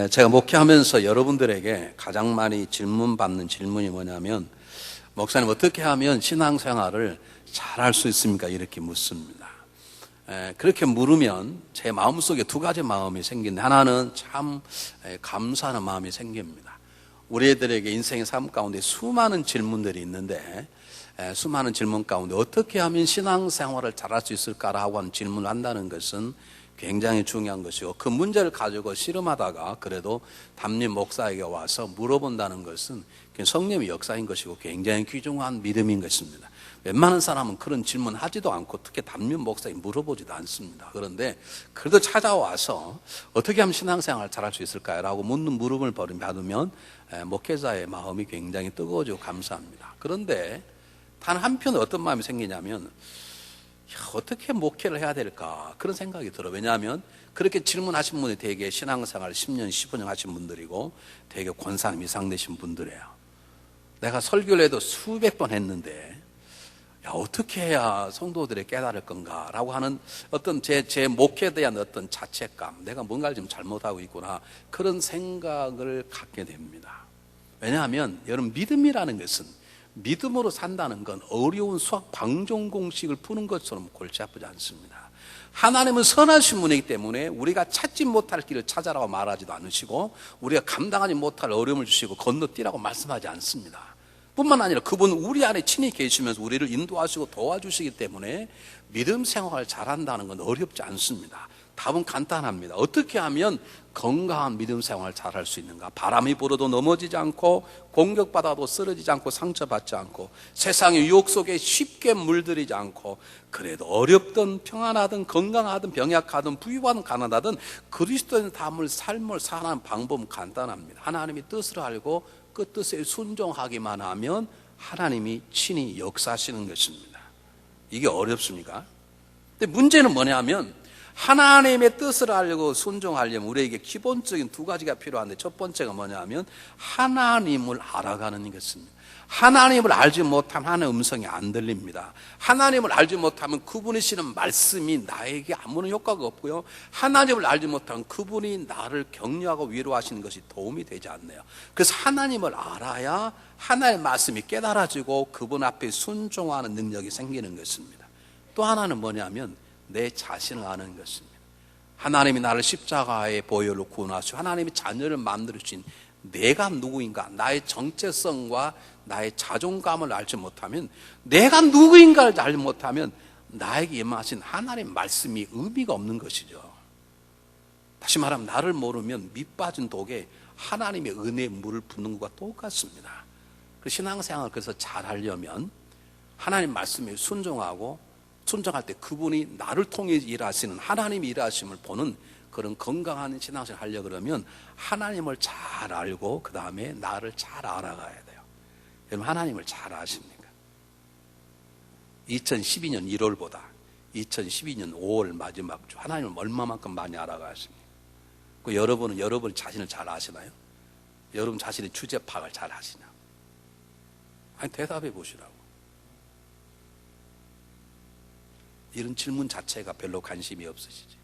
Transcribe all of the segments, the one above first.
제가 목회하면서 여러분들에게 가장 많이 질문받는 질문이 뭐냐면, 목사님 어떻게 하면 신앙생활을 잘할 수 있습니까? 이렇게 묻습니다. 그렇게 물으면 제 마음속에 두 가지 마음이 생기는데, 하나는 참 감사하는 마음이 생깁니다. 우리들에게 인생의 삶 가운데 수많은 질문들이 있는데, 수많은 질문 가운데 어떻게 하면 신앙생활을 잘할 수 있을까라고 하는 질문을 한다는 것은 굉장히 중요한 것이고, 그 문제를 가지고 씨름하다가 그래도 담임 목사에게 와서 물어본다는 것은 성령의 역사인 것이고 굉장히 귀중한 믿음인 것입니다. 웬만한 사람은 그런 질문 하지도 않고 특히 담임 목사에게 물어보지도 않습니다. 그런데 그래도 찾아와서 어떻게 하면 신앙생활을 잘할 수 있을까요? 라고 묻는 물음을 받으면 목회자의 마음이 굉장히 뜨거워지고 감사합니다. 그런데 단 한편에 어떤 마음이 생기냐면, 어떻게 목회를 해야 될까? 그런 생각이 들어요. 왜냐하면 그렇게 질문하신 분이 되게 신앙생활 10년, 15년 하신 분들이고 되게 권사님 이상 되신 분들이에요. 내가 설교를 해도 수백 번 했는데 어떻게 해야 성도들이 깨달을 건가? 라고 하는 어떤 제 목회에 대한 어떤 자책감, 내가 뭔가를 좀 잘못하고 있구나, 그런 생각을 갖게 됩니다. 왜냐하면 여러분, 믿음이라는 것은, 믿음으로 산다는 건 어려운 수학 방정 공식을 푸는 것처럼 골치 아프지 않습니다. 하나님은 선하신 분이기 때문에 우리가 찾지 못할 길을 찾아라고 말하지도 않으시고, 우리가 감당하지 못할 어려움을 주시고 건너뛰라고 말씀하지 않습니다. 뿐만 아니라 그분은 우리 안에 친히 계시면서 우리를 인도하시고 도와주시기 때문에 믿음 생활을 잘한다는 건 어렵지 않습니다. 답은 간단합니다. 어떻게 하면 건강한 믿음 생활을 잘할 수 있는가? 바람이 불어도 넘어지지 않고, 공격받아도 쓰러지지 않고, 상처받지 않고, 세상의 유혹 속에 쉽게 물들이지 않고, 그래도 어렵든 평안하든 건강하든 병약하든 부유하든 가난하든 그리스도인 삶을 사는 방법은 간단합니다. 하나님의 뜻을 알고 그 뜻에 순종하기만 하면 하나님이 친히 역사하시는 것입니다. 이게 어렵습니까? 근데 문제는 뭐냐면, 하나님의 뜻을 알고 순종하려면 우리에게 기본적인 두 가지가 필요한데, 첫 번째가 뭐냐면 하나님을 알아가는 것입니다. 하나님을 알지 못하면 하나님의 음성이 안 들립니다. 하나님을 알지 못하면 그분이 시는 말씀이 나에게 아무런 효과가 없고요, 하나님을 알지 못하면 그분이 나를 격려하고 위로하시는 것이 도움이 되지 않네요. 그래서 하나님을 알아야 하나님의 말씀이 깨달아지고 그분 앞에 순종하는 능력이 생기는 것입니다. 또 하나는 뭐냐면 내 자신을 아는 것입니다. 하나님이 나를 십자가의 보혈로 구원하시고 하나님이 자녀를 만들어주신 내가 누구인가, 나의 정체성과 나의 자존감을 알지 못하면, 내가 누구인가를 알지 못하면 나에게 임하신 하나님의 말씀이 의미가 없는 것이죠. 다시 말하면 나를 모르면 밑 빠진 독에 하나님의 은혜의 물을 붓는 것과 똑같습니다. 그 신앙생활을 그래서 잘하려면 하나님 말씀에 순종할 때 그분이 나를 통해 일하시는, 하나님이 일하심을 보는 그런 건강한 신앙생활을 하려고 그러면 하나님을 잘 알고 그 다음에 나를 잘 알아가야 돼요. 여러분, 하나님을 잘 아십니까? 2012년 1월보다 2012년 5월 마지막 주 하나님을 얼마만큼 많이 알아가십니까? 그 여러분은 여러분 자신을 잘 아시나요? 여러분 자신의 주제 파악을 잘 하시냐? 아니, 대답해 보시라고. 이런 질문 자체가 별로 관심이 없으시지.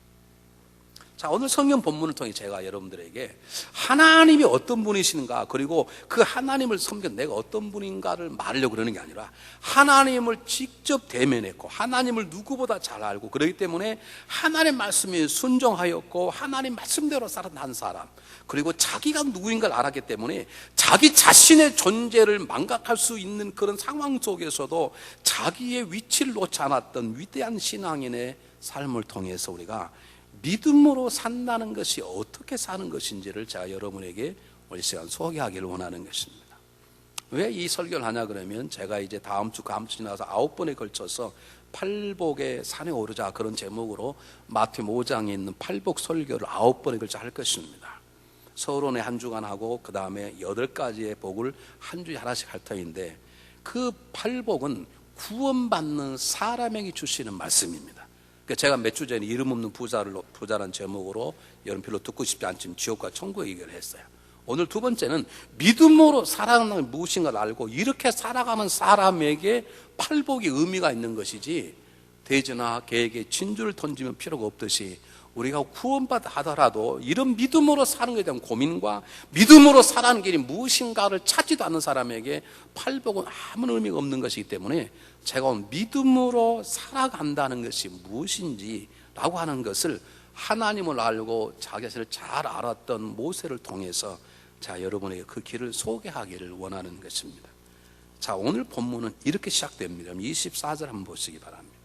자, 오늘 성경 본문을 통해 제가 여러분들에게 하나님이 어떤 분이신가, 그리고 그 하나님을 섬긴 내가 어떤 분인가를 말하려고 그러는 게 아니라, 하나님을 직접 대면했고 하나님을 누구보다 잘 알고, 그렇기 때문에 하나님 말씀에 순종하였고 하나님 말씀대로 살아난 사람, 그리고 자기가 누구인가를 알았기 때문에 자기 자신의 존재를 망각할 수 있는 그런 상황 속에서도 자기의 위치를 놓지 않았던 위대한 신앙인의 삶을 통해서 우리가 믿음으로 산다는 것이 어떻게 사는 것인지를 제가 여러분에게 오늘 시간 소개하기를 원하는 것입니다. 왜 이 설교를 하냐 그러면, 제가 이제 다음 주 지나서 9번에 걸쳐서 팔복의 산에 오르자, 그런 제목으로 마태복음 5장에 있는 팔복 설교를 9번에 걸쳐 할 것입니다. 서론에 한 주간 하고 그 다음에 8가지의 복을 한 주에 하나씩 할 터인데, 그 팔복은 구원받는 사람에게 주시는 말씀입니다. 제가 몇 주 전에 이름 없는 부자라는 제목으로, 여러분 별로 듣고 싶지 않지만 지옥과 천국 얘기를 했어요. 오늘 두 번째는 믿음으로 살아가는 무엇인가를 알고 이렇게 살아가는 사람에게 팔복이 의미가 있는 것이지, 돼지나 개에게 진주를 던지면 필요가 없듯이 우리가 구원받아 하더라도 이런 믿음으로 사는 것에 대한 고민과 믿음으로 살아가는 길이 무엇인가를 찾지도 않는 사람에게 팔복은 아무 의미가 없는 것이기 때문에 제가 오늘 믿음으로 살아간다는 것이 무엇인지 라고 하는 것을 하나님을 알고 자기 자신을 잘 알았던 모세를 통해서 자, 여러분에게 그 길을 소개하기를 원하는 것입니다. 자, 오늘 본문은 이렇게 시작됩니다. 24절 한번 보시기 바랍니다.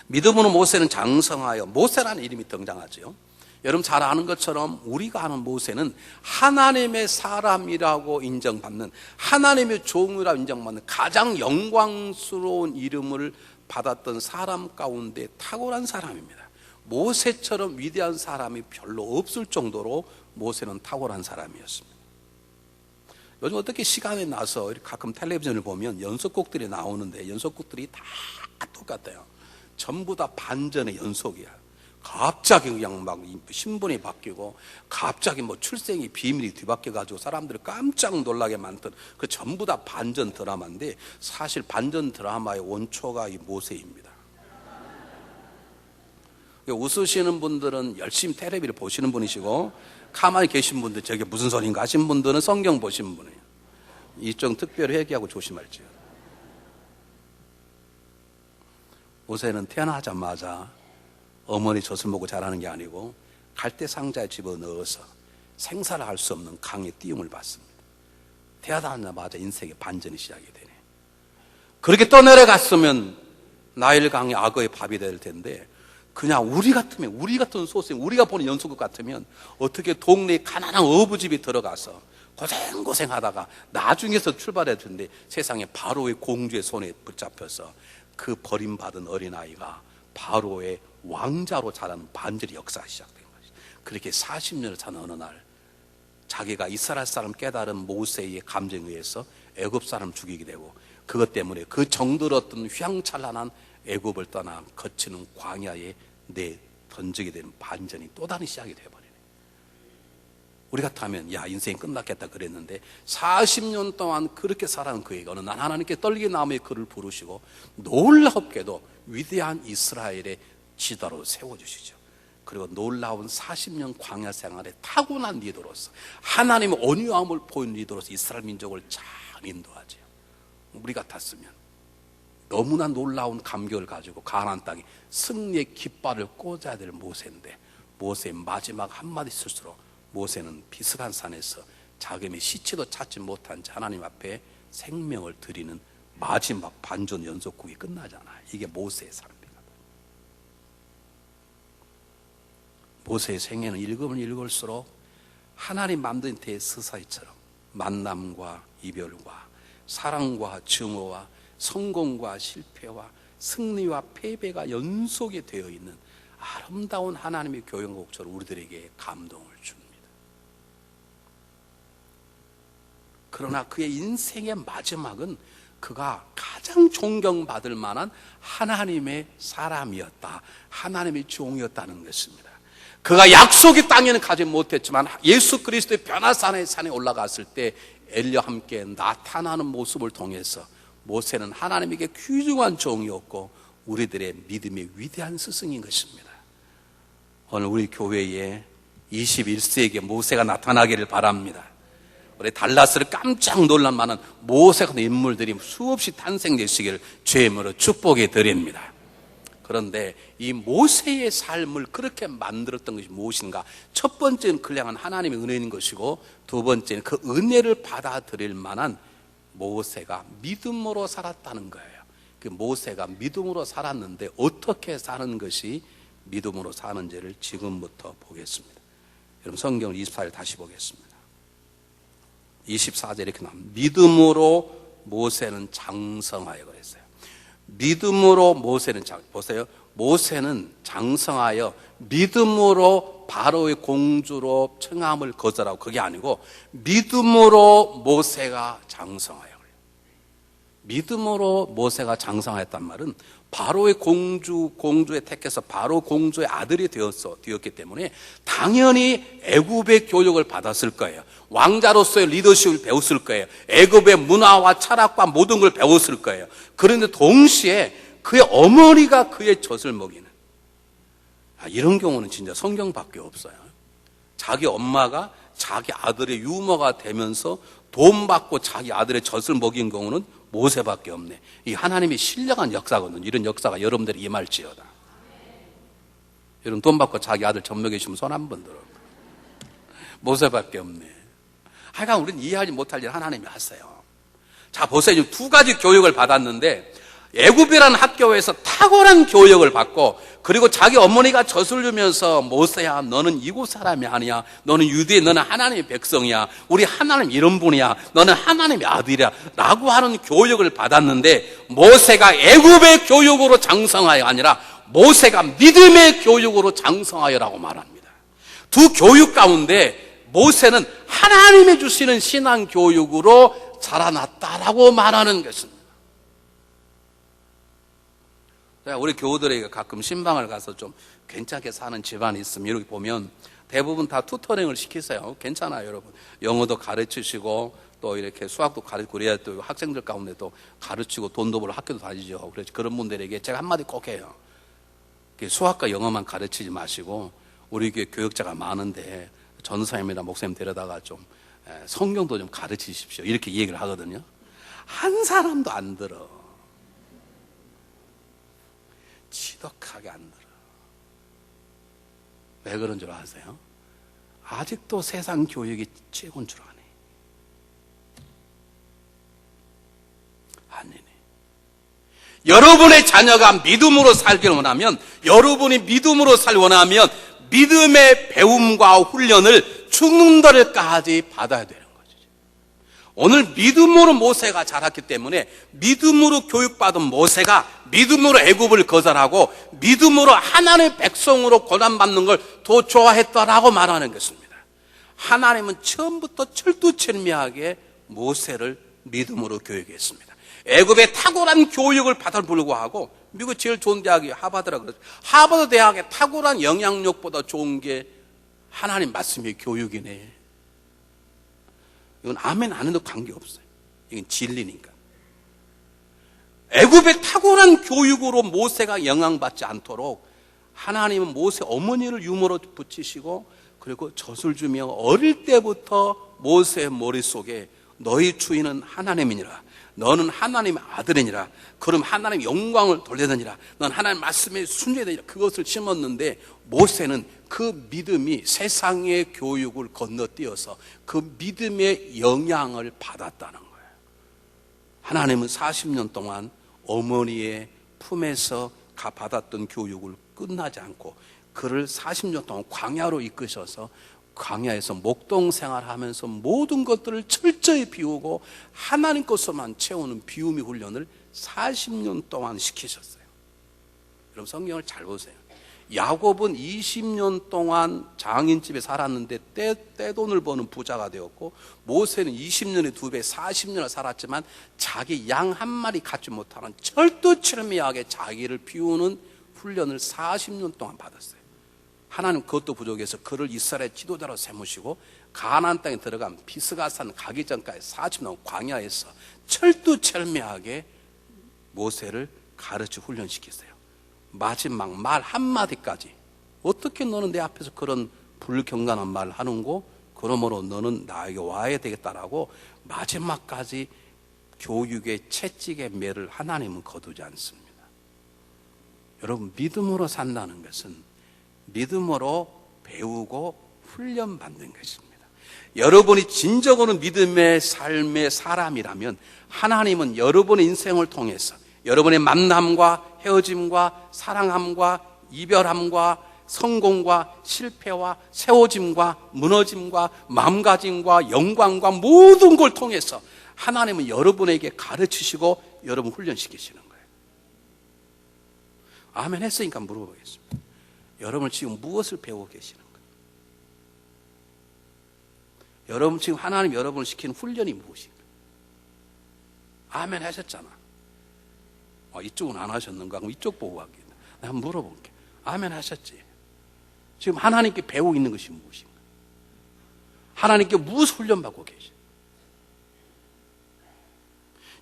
믿음으로 모세는 장성하여, 모세라는 이름이 등장하죠. 여러분 잘 아는 것처럼 우리가 아는 모세는 하나님의 사람이라고 인정받는, 하나님의 종이라고 인정받는 가장 영광스러운 이름을 받았던 사람 가운데 탁월한 사람입니다. 모세처럼 위대한 사람이 별로 없을 정도로 모세는 탁월한 사람이었습니다. 요즘 어떻게 시간에 나서 가끔 텔레비전을 보면 연속곡들이 나오는데 연속곡들이 다 똑같아요. 전부 다 반전의 연속이야. 갑자기 그냥 막 신분이 바뀌고 갑자기 뭐 출생이 비밀이 뒤바뀌어가지고 사람들이 깜짝 놀라게 만든 그 전부 다 반전 드라마인데 사실 반전 드라마의 원초가 이 모세입니다. 웃으시는 분들은 열심히 텔레비를 보시는 분이시고 가만히 계신 분들 저게 무슨 소린가 하신 분들은 성경 보시는 분이에요. 이쪽 특별히 회개하고 조심할지요. 모세는 태어나자마자 어머니 젖을 먹고 자라는 게 아니고 갈대 상자에 집어넣어서 생사를 할 수 없는 강의 띄움을 받습니다. 태어나자마자 인생의 반전이 시작이 되네. 그렇게 떠내려갔으면 나일 강의 악어의 밥이 될 텐데 그냥 우리 같으면, 우리 같은 소생, 우리가 보는 연속극 같으면 어떻게 동네에 가난한 어부집이 들어가서 고생하다가 나중에서 출발해야 되는데 세상에 바로의 공주의 손에 붙잡혀서 그 버림받은 어린아이가 바로의 왕자로 자라는 반전의 역사가 시작된 것이죠. 그렇게 40년을 사는 어느 날 자기가 이스라엘 사람 깨달은 모세의 감정에 의해서 애굽 사람을 죽이게 되고 그것 때문에 그 정들었던 휘황찬란한 애굽을 떠나 거치는 광야에 던지게 되는 반전이 또 다른 시작이 되어버리네. 우리 같으면 야 인생이 끝났겠다 그랬는데 40년 동안 그렇게 살아온 그에게 어느 날 하나님께 떨기 나무의 그를 부르시고 놀랍게도 위대한 이스라엘의 지도로 세워주시죠. 그리고 놀라운 40년 광야 생활에 타고난 리더로서 하나님의 온유함을 보이는 리더로서 이스라엘 민족을 잘 인도하죠. 우리 같았으면 너무나 놀라운 감격을 가지고 가나안 땅에 승리의 깃발을 꽂아야 될 모세인데 모세의 마지막 한마디 실수로 모세는 비스간 산에서 자기의 시체도 찾지 못한 하나님 앞에 생명을 드리는 마지막 반전 연속극이 끝나잖아요. 이게 모세의 삶입니다. 모세의 생애는 읽으면 읽을수록 하나님 만든 대서사이처럼 만남과 이별과 사랑과 증오와 성공과 실패와 승리와 패배가 연속이 되어 있는 아름다운 하나님의 교훈곡처럼 우리들에게 감동을 줍니다. 그러나 그의 인생의 마지막은 그가 가장 존경받을 만한 하나님의 사람이었다, 하나님의 종이었다는 것입니다. 그가 약속의 땅에는 가지 못했지만 예수 그리스도의 변화산의 산에 올라갔을 때 엘리야와 함께 나타나는 모습을 통해서 모세는 하나님에게 귀중한 종이었고 우리들의 믿음의 위대한 스승인 것입니다. 오늘 우리 교회에 21세기에 모세가 나타나기를 바랍니다. 우리 달라스를 깜짝 놀랄 만한 모세 같은 인물들이 수없이 탄생되시기를 주님으로 축복해 드립니다. 그런데 이 모세의 삶을 그렇게 만들었던 것이 무엇인가? 첫 번째는 그를 향한 하나님의 은혜인 것이고 두 번째는 그 은혜를 받아들일 만한 모세가 믿음으로 살았다는 거예요. 그 모세가 믿음으로 살았는데 어떻게 사는 것이 믿음으로 사는지를 지금부터 보겠습니다. 여러분 성경을 24절 다시 보겠습니다. 24절에 이렇게 나옵니다. 믿음으로 모세는 장성하여 그랬어요. 믿음으로 모세는 보세요. 모세는 장성하여 믿음으로 바로의 공주로 청함을 거절하고 그게 아니고 믿음으로 모세가 장성하여 그래요. 믿음으로 모세가 장성하였단 말은 바로의 공주에 택해서 바로 공주의 아들이 되었기 때문에 당연히 애굽의 교육을 받았을 거예요. 왕자로서의 리더십을 배웠을 거예요. 애굽의 문화와 철학과 모든 걸 배웠을 거예요. 그런데 동시에 그의 어머니가 그의 젖을 먹이는 이런 경우는 진짜 성경밖에 없어요. 자기 엄마가 자기 아들의 유모가 되면서 돈 받고 자기 아들의 젖을 먹인 경우는 모세밖에 없네. 이 하나님이 신령한 역사거든요. 이런 역사가 여러분들이 임할지어다. 여러분 돈 받고 자기 아들 젖 먹이시면 손 한 번 들어. 모세밖에 없네. 하여간 우리는 이해하지 못할 일 하나님이 하세요. 자, 보세요. 지금 두 가지 교육을 받았는데 애굽이라는 학교에서 탁월한 교육을 받고, 그리고 자기 어머니가 젖을 주면서 모세야, 너는 이곳 사람이 아니야. 너는 유대, 너는 하나님의 백성이야. 우리 하나님 이런 분이야. 너는 하나님의 아들이야. 라고 하는 교육을 받았는데, 모세가 애굽의 교육으로 장성하여 아니라 모세가 믿음의 교육으로 장성하여라고 말합니다. 두 교육 가운데 모세는 하나님이 주시는 신앙 교육으로 자라났다라고 말하는 것입니다. 우리 교우들에게 가끔 신방을 가서 좀 괜찮게 사는 집안이 있으면 이렇게 보면 대부분 다 투터링을 시키세요. 괜찮아요, 여러분. 영어도 가르치시고 또 이렇게 수학도 가르치고, 그래야 또 학생들 가운데 또 가르치고 돈도 벌고 학교도 다니죠. 그래서 그런 분들에게 제가 한마디 꼭 해요. 수학과 영어만 가르치지 마시고 우리 교회 교역자가 많은데 전도사님이나 목사님 데려다가 좀 성경도 좀 가르치십시오. 이렇게 얘기를 하거든요. 한 사람도 안 들어. 지독하게 안 들어. 왜 그런 줄 아세요? 아직도 세상 교육이 최고인 줄 아네. 아니네. 여러분의 자녀가 믿음으로 살기를 원하면, 여러분이 믿음으로 살기 원하면 믿음의 배움과 훈련을 죽는 날까지 받아야 되는 거죠. 오늘 믿음으로 모세가 자랐기 때문에 믿음으로 교육받은 모세가 믿음으로 애굽을 거절하고 믿음으로 하나님의 백성으로 고난받는 걸 더 좋아했다라고 말하는 것입니다. 하나님은 처음부터 철두철미하게 모세를 믿음으로 교육했습니다. 애굽의 탁월한 교육을 받아 불구하고, 미국 제일 좋은 대학이 하버드라고 그러죠. 하버드 대학의 탁월한 영향력보다 좋은 게 하나님 말씀의 교육이네. 이건 아멘 안 해도 관계없어요. 이건 진리니까. 애굽의 탁월한 교육으로 모세가 영향받지 않도록 하나님은 모세 어머니를 유모로 붙이시고, 그리고 젖을 주며 어릴 때부터 모세의 머릿속에 너희 주인은 하나님이니라. 너는 하나님의 아들이니라. 그럼 하나님의 영광을 돌리느니라. 넌 하나님 말씀에 순종해야 되니라. 그것을 심었는데 모세는 그 믿음이 세상의 교육을 건너뛰어서 그 믿음의 영향을 받았다는 거예요. 하나님은 40년 동안 어머니의 품에서 받았던 교육을 끝나지 않고 그를 40년 동안 광야로 이끄셔서 광야에서 목동 생활하면서 모든 것들을 철저히 비우고 하나님 것으로만 채우는 비우미 훈련을 40년 동안 시키셨어요. 여러분 성경을 잘 보세요. 야곱은 20년 동안 장인집에 살았는데 떼돈을 버는 부자가 되었고, 모세는 20년에 2배 40년을 살았지만 자기 양 한 마리 갖지 못하는 철두철미하게 자기를 비우는 훈련을 40년 동안 받았어요. 하나님 그것도 부족해서 그를 이스라엘 지도자로 세우시고 가나안 땅에 들어간 비스가산 가기 전까지 40년 광야에서 철두철미하게 모세를 가르쳐 훈련시켰어요. 마지막 말 한마디까지, 어떻게 너는 내 앞에서 그런 불경건한 말을 하는고, 그러므로 너는 나에게 와야 되겠다라고 마지막까지 교육의 채찍의 매를 하나님은 거두지 않습니다. 여러분 믿음으로 산다는 것은 믿음으로 배우고 훈련받는 것입니다. 여러분이 진정으로 믿음의 삶의 사람이라면 하나님은 여러분의 인생을 통해서 여러분의 만남과 헤어짐과 사랑함과 이별함과 성공과 실패와 세워짐과 무너짐과 마음가짐과 영광과 모든 걸 통해서 하나님은 여러분에게 가르치시고 여러분 훈련시키시는 거예요. 아멘 했으니까 물어보겠습니다. 여러분 지금 무엇을 배우고 계시는 거예요? 여러분 지금 하나님 여러분을 시키는 훈련이 무엇인가? 아멘 하셨잖아. 이쪽은 안 하셨는가? 그럼 이쪽 보고 하겠다. 내가 한번 물어볼게. 아멘 하셨지? 지금 하나님께 배우고 있는 것이 무엇인가? 하나님께 무엇을 훈련받고 계시?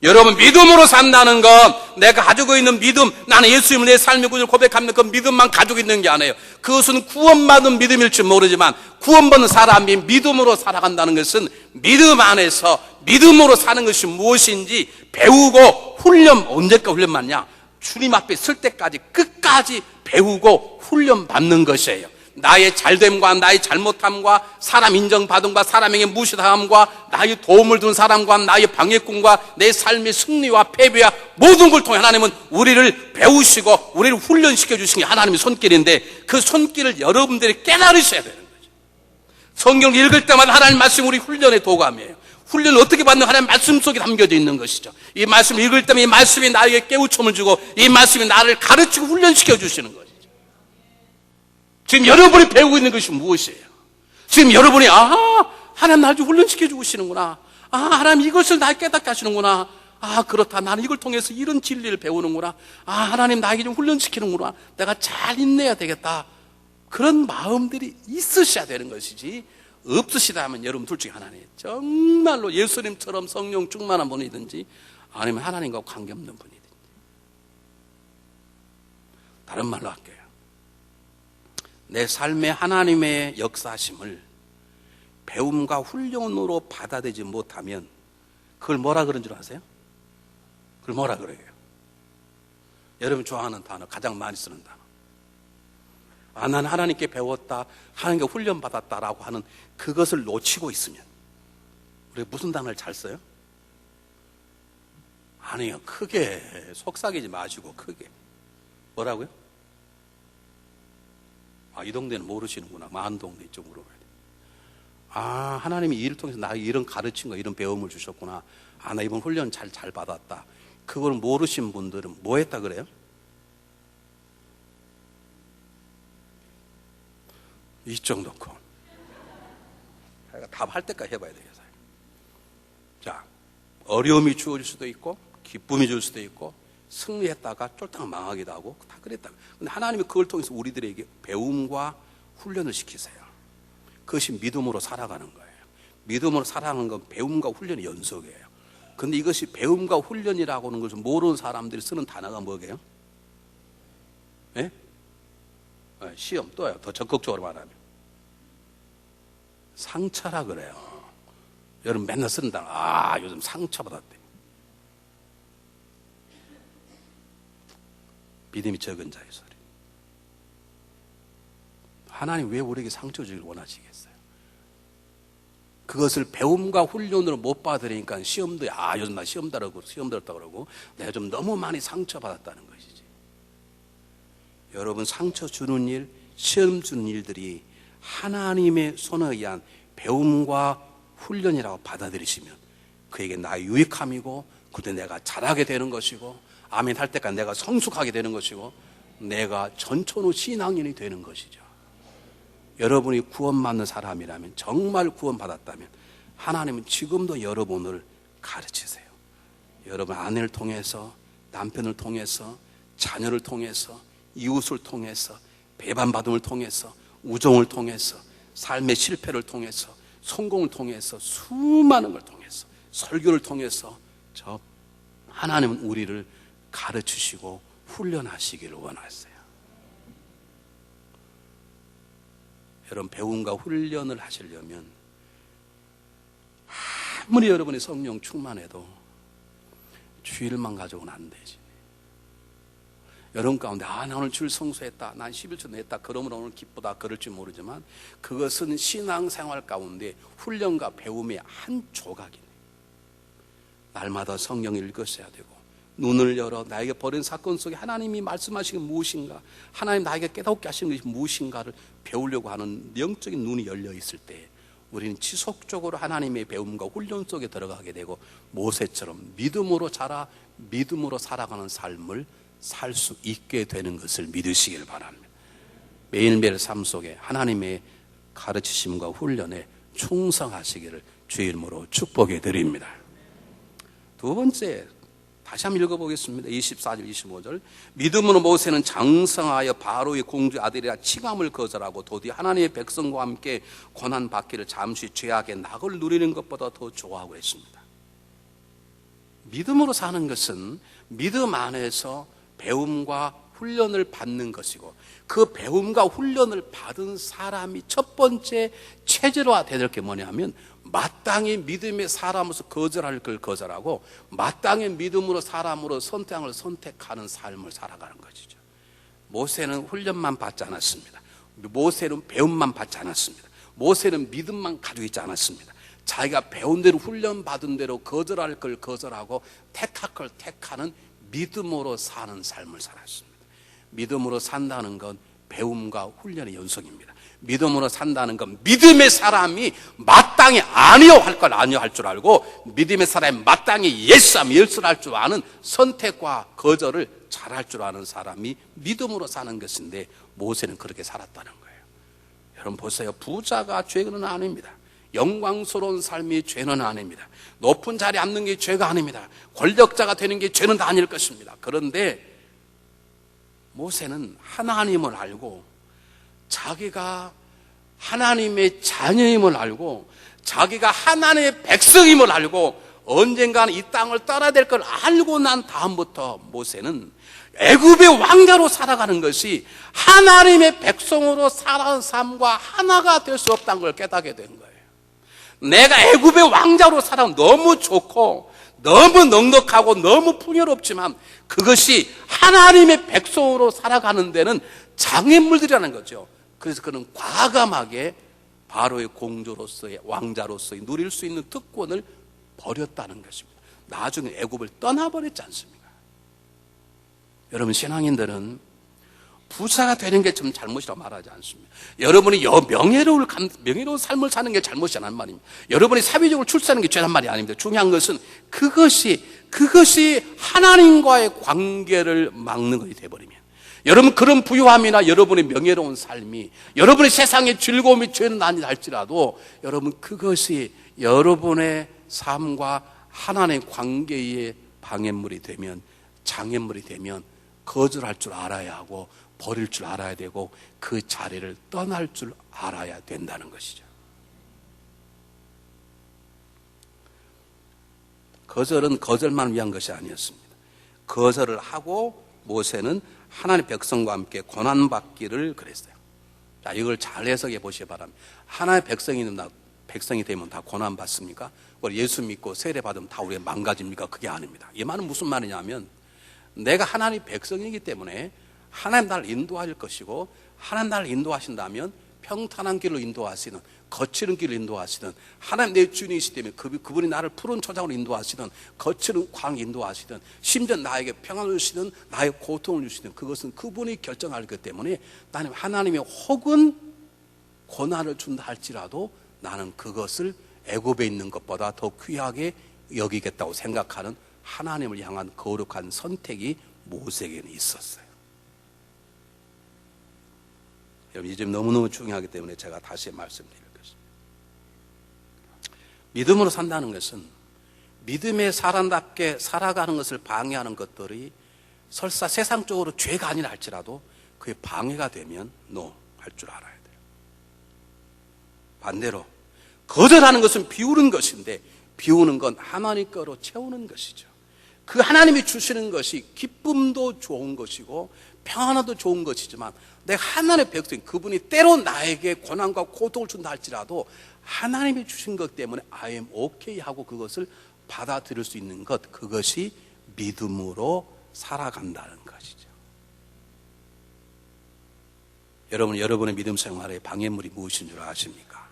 여러분, 믿음으로 산다는 건 내가 가지고 있는 믿음, 나는 예수님을 내 삶의 구주를 고백합니다, 그 믿음만 가지고 있는 게 아니에요. 그것은 구원받은 믿음일지 모르지만 구원받는 사람이 믿음으로 살아간다는 것은 믿음 안에서 믿음으로 사는 것이 무엇인지 배우고 언제까지 훈련 받냐? 주님 앞에 설 때까지 끝까지 배우고 훈련 받는 것이에요. 나의 잘됨과 나의 잘못함과 사람 인정받음과 사람에게 무시당함과 나의 도움을 준 사람과 나의 방해꾼과 내 삶의 승리와 패배와 모든 걸 통해 하나님은 우리를 배우시고 우리를 훈련시켜 주신 게 하나님의 손길인데, 그 손길을 여러분들이 깨달으셔야 되는 거죠. 성경을 읽을 때마다 하나님 말씀이 우리 훈련의 도감이에요. 훈련을 어떻게 받는 하나님 말씀 속에 담겨져 있는 것이죠. 이 말씀을 읽을 때면 이 말씀이 나에게 깨우침을 주고 이 말씀이 나를 가르치고 훈련시켜 주시는 거죠. 지금 여러분이 배우고 있는 것이 무엇이에요? 지금 여러분이 하나님 나를 훈련시켜 주시는구나. 하나님 이것을 나에게 깨닫게 하시는구나. 그렇다. 나는 이걸 통해서 이런 진리를 배우는구나. 하나님 나에게 좀 훈련시키는구나. 내가 잘 인내해야 되겠다. 그런 마음들이 있으셔야 되는 것이지, 없으시다면 여러분 둘 중에 하나님, 정말로 예수님처럼 성령 충만한 분이든지 아니면 하나님과 관계없는 분이든지. 다른 말로 할게요. 내 삶에 하나님의 역사심을 배움과 훈련으로 받아들이지 못하면 그걸 뭐라 그런 줄 아세요? 그걸 뭐라 그래요? 여러분 좋아하는 단어, 가장 많이 쓰는 단어. 난 하나님께 배웠다, 하나님께 훈련받았다라고 하는 그것을 놓치고 있으면 우리가 무슨 단어를 잘 써요? 아니요, 크게 속삭이지 마시고 크게. 뭐라고요? 이 동네는 모르시는구나. 많은 동네 이쪽 물어봐야 돼. 하나님이 이를 통해서 나에게 이런 가르침과 이런 배움을 주셨구나. 나 이번 훈련 잘 받았다. 그걸 모르신 분들은 뭐 했다 그래요? 이쪽 놓고. 답할 때까지 해봐야 되겠어요. 자, 어려움이 주어질 수도 있고, 기쁨이 줄 수도 있고, 승리했다가 쫄딱 망하기도 하고 다 그랬다. 근데 하나님이 그걸 통해서 우리들에게 배움과 훈련을 시키세요. 그것이 믿음으로 살아가는 거예요. 믿음으로 살아가는 건 배움과 훈련의 연속이에요. 근데 이것이 배움과 훈련이라고 하는 것을 모르는 사람들이 쓰는 단어가 뭐게요? 예? 시험 또요. 더 적극적으로 말하면 상처라 그래요. 여러분 맨날 쓰는 단어. 요즘 상처받았대. 믿음이 적은 자의 소리. 하나님 왜 우리에게 상처 주기를 원하시겠어요? 그것을 배움과 훈련으로 못 받으니까 시험도 요즘 나 시험 들었다 그러고 내가 좀 너무 많이 상처받았다는 것이지. 여러분 상처 주는 일, 시험 주는 일들이 하나님의 손에 의한 배움과 훈련이라고 받아들이시면 그에게 나의 유익함이고 그때 내가 잘하게 되는 것이고 아멘 할 때까지 내가 성숙하게 되는 것이고 내가 전천후 신앙인이 되는 것이죠. 여러분이 구원받는 사람이라면, 정말 구원받았다면 하나님은 지금도 여러분을 가르치세요. 여러분 아내를 통해서, 남편을 통해서, 자녀를 통해서, 이웃을 통해서, 배반받음을 통해서, 우정을 통해서, 삶의 실패를 통해서, 성공을 통해서, 수많은 걸 통해서, 설교를 통해서 하나님은 우리를 가르치시고 훈련하시기를 원하세요. 여러분 배움과 훈련을 하시려면 아무리 여러분이 성령 충만해도 주일만 가져오면 안 되지. 여러분 가운데 나 오늘 주일 성수했다, 난 11조 냈다, 그러므로 오늘 기쁘다 그럴지 모르지만 그것은 신앙생활 가운데 훈련과 배움의 한 조각이네. 날마다 성경을 읽으셔야 되고 눈을 열어 나에게 벌인 사건 속에 하나님이 말씀하신 게 무엇인가, 하나님 나에게 깨닫게 하신 것이 무엇인가를 배우려고 하는 영적인 눈이 열려 있을 때 우리는 지속적으로 하나님의 배움과 훈련 속에 들어가게 되고 모세처럼 믿음으로 자라 믿음으로 살아가는 삶을 살 수 있게 되는 것을 믿으시길 바랍니다. 매일매일 삶 속에 하나님의 가르치심과 훈련에 충성하시기를 주의 이름으로 축복해 드립니다. 두 번째, 다시 한번 읽어보겠습니다. 24절 25절. 믿음으로 모세는 장성하여 바로의 공주 아들이라 치감을 거절하고 도디 하나님의 백성과 함께 고난받기를 잠시 죄악의 낙을 누리는 것보다 더 좋아하고 했습니다. 믿음으로 사는 것은 믿음 안에서 배움과 훈련을 받는 것이고, 그 배움과 훈련을 받은 사람이 첫 번째 체질화 되는 게 뭐냐면, 마땅히 믿음의 사람으로서 거절할 걸 거절하고 마땅히 믿음으로 사람으로 선택을 선택하는 삶을 살아가는 것이죠. 모세는 훈련만 받지 않았습니다. 모세는 배움만 받지 않았습니다. 모세는 믿음만 가지고 있지 않았습니다. 자기가 배운 대로 훈련받은 대로 거절할 걸 거절하고 택할 걸 택하는 믿음으로 사는 삶을 살았습니다. 믿음으로 산다는 건 배움과 훈련의 연속입니다. 믿음으로 산다는 건 믿음의 사람이 마땅히 아니요 할 걸 아니요 할 줄 알고, 믿음의 사람이 마땅히 예스하면 예스를 할 줄 아는 선택과 거절을 잘할 줄 아는 사람이 믿음으로 사는 것인데, 모세는 그렇게 살았다는 거예요. 여러분 보세요. 부자가 죄는 아닙니다. 영광스러운 삶이 죄는 아닙니다. 높은 자리에 앉는 게 죄가 아닙니다. 권력자가 되는 게 죄는 아닐 것입니다. 그런데 모세는 하나님을 알고, 자기가 하나님의 자녀임을 알고, 자기가 하나님의 백성임을 알고, 언젠가는 이 땅을 떠나야 될 걸 알고 난 다음부터 모세는 애굽의 왕자로 살아가는 것이 하나님의 백성으로 살아가는 삶과 하나가 될 수 없다는 걸 깨닫게 된 거예요. 내가 애굽의 왕자로 살아가면 너무 좋고 너무 넉넉하고 너무 풍요롭지만, 그것이 하나님의 백성으로 살아가는 데는 장애물들이라는 거죠. 그래서 그는 과감하게 바로의 공주로서의 왕자로서의 누릴 수 있는 특권을 버렸다는 것입니다. 나중에 애굽을 떠나버렸지 않습니까? 여러분, 신앙인들은 부자가 되는 게 좀 잘못이라고 말하지 않습니다. 여러분이 명예로운 삶을 사는 게 잘못이란 말입니다. 여러분이 사회적으로 출세하는 게 죄란 말이 아닙니다. 중요한 것은 그것이 하나님과의 관계를 막는 것이 되어버리면, 여러분 그런 부유함이나 여러분의 명예로운 삶이 여러분의 세상의 즐거움이 죄는 아니다 할지라도, 여러분 그것이 여러분의 삶과 하나님의 관계의 방해물이 되면, 장애물이 되면 거절할 줄 알아야 하고 버릴 줄 알아야 되고 그 자리를 떠날 줄 알아야 된다는 것이죠. 거절은 거절만 위한 것이 아니었습니다. 거절을 하고 모세는 하나님의 백성과 함께 고난받기를 그랬어요. 자, 이걸 잘 해석해 보시기 바랍니다. 하나님의 백성이 되면 다 고난받습니까? 예수 믿고 세례 받으면 다 우리가 망가집니까? 그게 아닙니다. 이 말은 무슨 말이냐면, 내가 하나님의 백성이기 때문에 하나님 나를 인도할 것이고, 하나님 나를 인도하신다면 평탄한 길로 인도하시는, 거칠은 길로 인도하시든, 하나님 내 주인이시기 때문에 그분이 나를 푸른 초장으로 인도하시든, 거칠은 광 인도하시든, 심지어 나에게 평안을 주시든 나의 고통을 주시든, 그것은 그분이 결정할 것 때문에 나는 하나님이 혹은 고난을 준다 할지라도 나는 그것을 애굽에 있는 것보다 더 귀하게 여기겠다고 생각하는 하나님을 향한 거룩한 선택이 모세에게는 있었어요. 여러분, 이 점 너무너무 중요하기 때문에 제가 다시 말씀드릴 것입니다. 믿음으로 산다는 것은 믿음의 사람답게 살아가는 것을 방해하는 것들이 설사 세상적으로 죄가 아니라 할지라도 그게 방해가 되면 할 줄 알아야 돼요. 반대로 거절하는 것은 비우는 것인데, 비우는 건 하나님 거로 채우는 것이죠. 그 하나님이 주시는 것이 기쁨도 좋은 것이고 평안도 좋은 것이지만, 내가 하나님의 백성, 그분이 때로 나에게 고난과 고통을 준다 할지라도 하나님이 주신 것 때문에 I am okay 하고 그것을 받아들일 수 있는 것, 그것이 믿음으로 살아간다는 것이죠. 여러분의 믿음 생활의 방해물이 무엇인 줄 아십니까?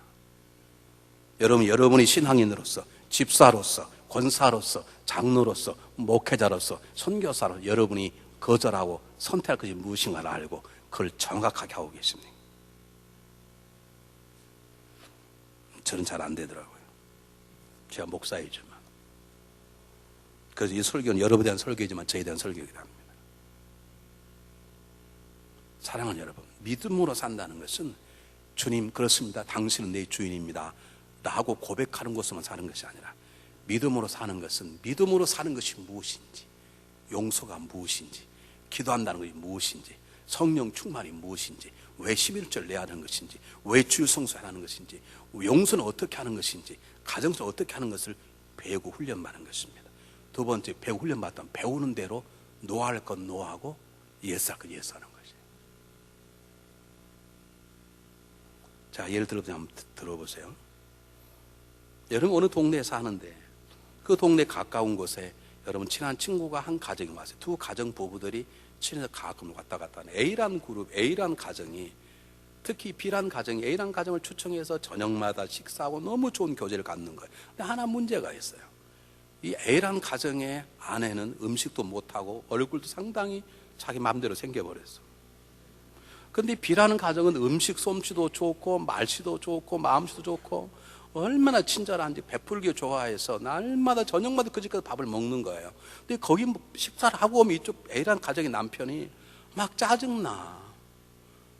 여러분이 신앙인으로서, 집사로서, 권사로서, 장로로서, 목회자로서, 선교사로서 여러분이 거절하고 선택할 것이 무엇인가를 알고 그걸 정확하게 하고 계십니다. 저는 잘 안 되더라고요. 제가 목사이지만. 그래서 이 설교는 여러분에 대한 설교이지만 저에 대한 설교이기도 합니다. 사랑하는 여러분, 믿음으로 산다는 것은 주님 그렇습니다, 당신은 내 주인입니다 라고 고백하는 것으로만 사는 것이 아니라, 믿음으로 사는 것은 믿음으로 사는 것이 무엇인지, 용서가 무엇인지, 기도한다는 것이 무엇인지, 성령 충만이 무엇인지, 왜 11절 내야 하는 것인지, 왜 주일 성수해야 하는 것인지, 용서는 어떻게 하는 것인지, 가정에서 어떻게 하는 것을 배우고 훈련받는 것입니다. 두 번째, 배우 훈련 받던 배우는 대로 노할 건 노하고 예스할 건 예스하는 것이. 자, 예를 들어 한번 들어보세요. 여러분 어느 동네에 사는데 그 동네 가까운 곳에 여러분 친한 친구가 한 가정이 왔어요. 두 가정 부부들이 친해서 가끔 왔다 갔다 하는 A라는 그룹, A라는 가정이, 특히 B라는 가정이 A라는 가정을 초청해서 저녁마다 식사하고 너무 좋은 교제를 갖는 거예요. 근데 하나 문제가 있어요. 이 A라는 가정의 아내는 음식도 못하고 얼굴도 상당히 자기 마음대로 생겨버렸어. 근데 B라는 가정은 음식 솜씨도 좋고 말씨도 좋고 마음씨도 좋고 얼마나 친절한지 베풀기 좋아해서 날마다 저녁마다 그 집까지 밥을 먹는 거예요. 근데 거기 식사를 하고 오면 이쪽 A라는 가정의 남편이 막 짜증나.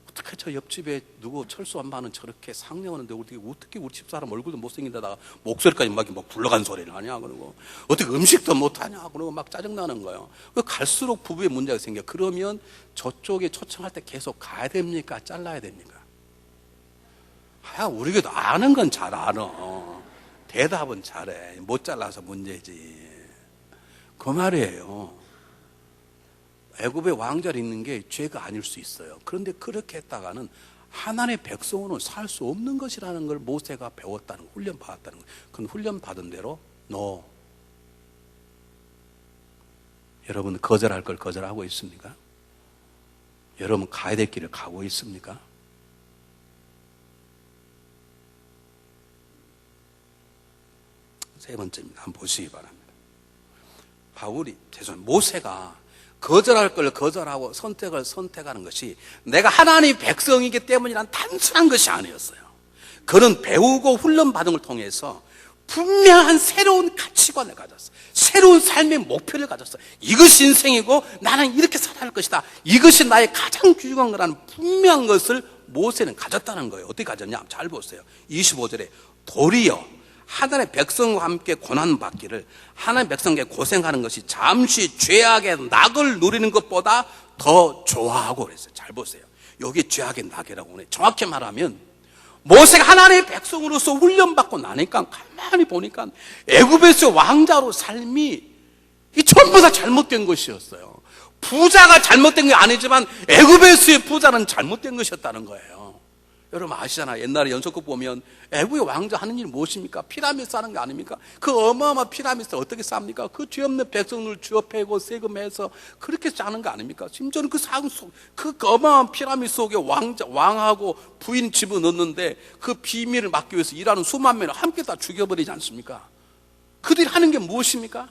어떻게 저 옆집에 누구 철수 엄마는 저렇게 상냥하는데 어떻게 우리 집사람 얼굴도 못생긴데다가 목소리까지 막 굴러간 소리를 하냐 그러고 어떻게 음식도 못하냐 그러고 막 짜증나는 거예요. 갈수록 부부의 문제가 생겨. 그러면 저쪽에 초청할 때 계속 가야 됩니까? 잘라야 됩니까? 우리가 아는 건 잘 알아. 대답은 잘해. 못 잘라서 문제지. 그 말이에요. 애굽의 왕자를 있는 게 죄가 아닐 수 있어요. 그런데 그렇게 했다가는 하나님의 백성으로는 살 수 없는 것이라는 걸 모세가 배웠다는 거, 훈련 받았다는 거. 그건 훈련 받은 대로 no. 여러분 거절할 걸 거절하고 있습니까? 여러분 가야 될 길을 가고 있습니까? 세 번째입니다. 한번 보시기 바랍니다. 모세가 거절할 걸 거절하고 선택을 선택하는 것이 내가 하나님의 백성이기 때문이란 단순한 것이 아니었어요. 그는 배우고 훈련받은 걸 통해서 분명한 새로운 가치관을 가졌어. 새로운 삶의 목표를 가졌어. 이것이 인생이고 나는 이렇게 살아갈 것이다. 이것이 나의 가장 귀중한 거라는 분명한 것을 모세는 가졌다는 거예요. 어떻게 가졌냐? 잘 보세요. 25절에 도리어 하나님의 백성과 함께 고난받기를, 하나님의 백성에게 고생하는 것이 잠시 죄악의 낙을 누리는 것보다 더 좋아하고 그랬어요. 잘 보세요. 여기 죄악의 낙이라고 하네. 정확히 말하면 모세가 하나님의 백성으로서 훈련받고 나니까 가만히 보니까 애굽에서 왕자로 삶이 전부 다 잘못된 것이었어요. 부자가 잘못된 게 아니지만 애굽에서의 부자는 잘못된 것이었다는 거예요. 여러분 아시잖아요. 옛날에 연속극 보면 애굽의 왕자 하는 일이 무엇입니까? 피라미드 쌓는 거 아닙니까? 그 어마어마한 피라미드 어떻게 쌓습니까? 그 죄 없는 백성을 쥐어패고 세금해서 그렇게 쌓는 거 아닙니까? 심지어는 그 어마어마한 피라미드 속에 왕하고 부인 집어넣는데 그 비밀을 막기 위해서 일하는 수만 명을 함께 다 죽여버리지 않습니까? 그들이 하는 게 무엇입니까?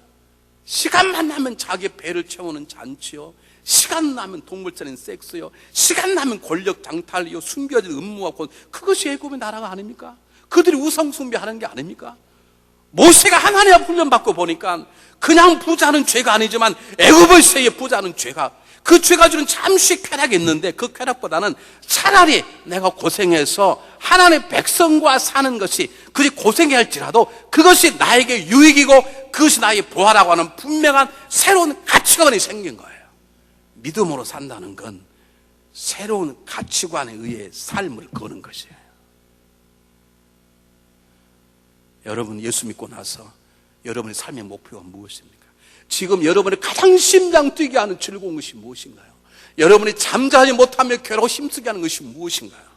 시간만 나면 자기 배를 채우는 잔치요, 시간 나면 동물적인 섹스요, 시간 나면 권력 장탈이요, 숨겨진 음모와 그것이 애굽의 나라가 아닙니까? 그들이 우상숭배하는 게 아닙니까? 모세가 하나님 앞 훈련받고 보니까 그냥 부자는 죄가 아니지만 애굽에서의 부자는 그 죄가 주는 잠시 쾌락이 있는데 그 쾌락보다는 차라리 내가 고생해서 하나님의 백성과 사는 것이 그리 고생해야 할지라도 그것이 나에게 유익이고 그것이 나의 보화라고 하는 분명한 새로운 가치관이 생긴 거예요. 믿음으로 산다는 건 새로운 가치관에 의해 삶을 거는 것이에요. 여러분 예수 믿고 나서 여러분의 삶의 목표가 무엇입니까? 지금 여러분의 가장 심장 뛰게 하는 즐거운 것이 무엇인가요? 여러분이 잠자지 못하며 괴로워 힘쓰게 하는 것이 무엇인가요?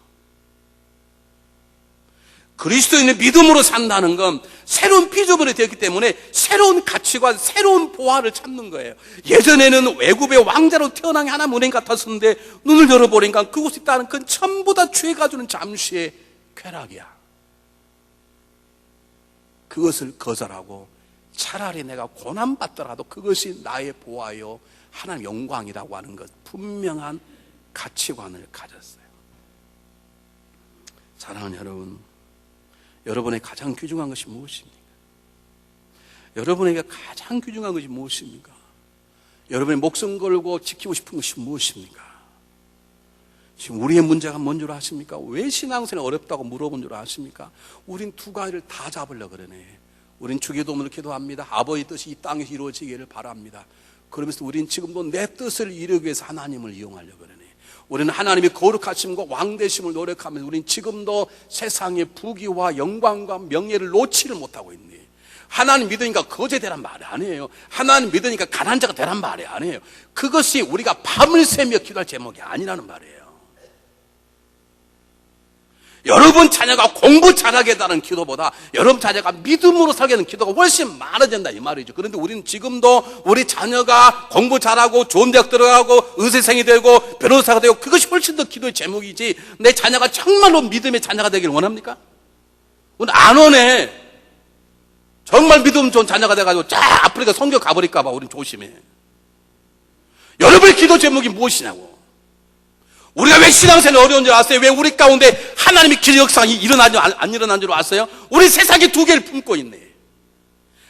그리스도인의 믿음으로 산다는 건 새로운 피조물이 되었기 때문에 새로운 가치관, 새로운 보화를 찾는 거예요. 예전에는 외국의 왕자로 태어난 게 하나님 은행 같았었는데 눈을 열어보니까 그곳에 있다는 건 전부 다 죄가 주는 잠시의 쾌락이야. 그것을 거절하고 차라리 내가 고난받더라도 그것이 나의 보화요 하나님 영광이라고 하는 것, 분명한 가치관을 가졌어요. 사랑하는 여러분, 여러분의 가장 귀중한 것이 무엇입니까? 여러분에게 가장 귀중한 것이 무엇입니까? 여러분의 목숨 걸고 지키고 싶은 것이 무엇입니까? 지금 우리의 문제가 뭔 줄 아십니까? 왜 신앙생활이 어렵다고 물어본 줄 아십니까? 우린 두 가지를 다 잡으려고 그러네. 우린 주기도문을 기도합니다. 아버지 뜻이 이 땅에서 이루어지기를 바랍니다. 그러면서 우린 지금도 내 뜻을 이루기 위해서 하나님을 이용하려고 그러네. 우리는 하나님의 거룩하심과 왕되심을 노력하면서 우린 지금도 세상의 부귀와 영광과 명예를 놓지를 못하고 있네. 하나님 믿으니까 거제 되란 말이 아니에요. 하나님 믿으니까 가난한 자가 되란 말이 아니에요. 그것이 우리가 밤을 새며 기도할 제목이 아니라는 말이에요. 여러분 자녀가 공부 잘하게 해달라는 기도보다 여러분 자녀가 믿음으로 살게 하는 기도가 훨씬 많아진다 이 말이죠. 그런데 우리는 지금도 우리 자녀가 공부 잘하고 좋은 대학 들어가고 의사생이 되고 변호사가 되고 그것이 훨씬 더 기도의 제목이지, 내 자녀가 정말로 믿음의 자녀가 되기를 원합니까? 안 원해. 정말 믿음 좋은 자녀가 돼가지고 쫙 아프리카 선교 가버릴까봐 우린 조심해. 여러분의 기도 제목이 무엇이냐고. 우리가 왜 신앙생활 어려운 줄 아세요? 왜 우리 가운데 하나님의 기도 역사가 일어나지 안 일어난 줄 아세요? 우리 세상에 두 개를 품고 있네.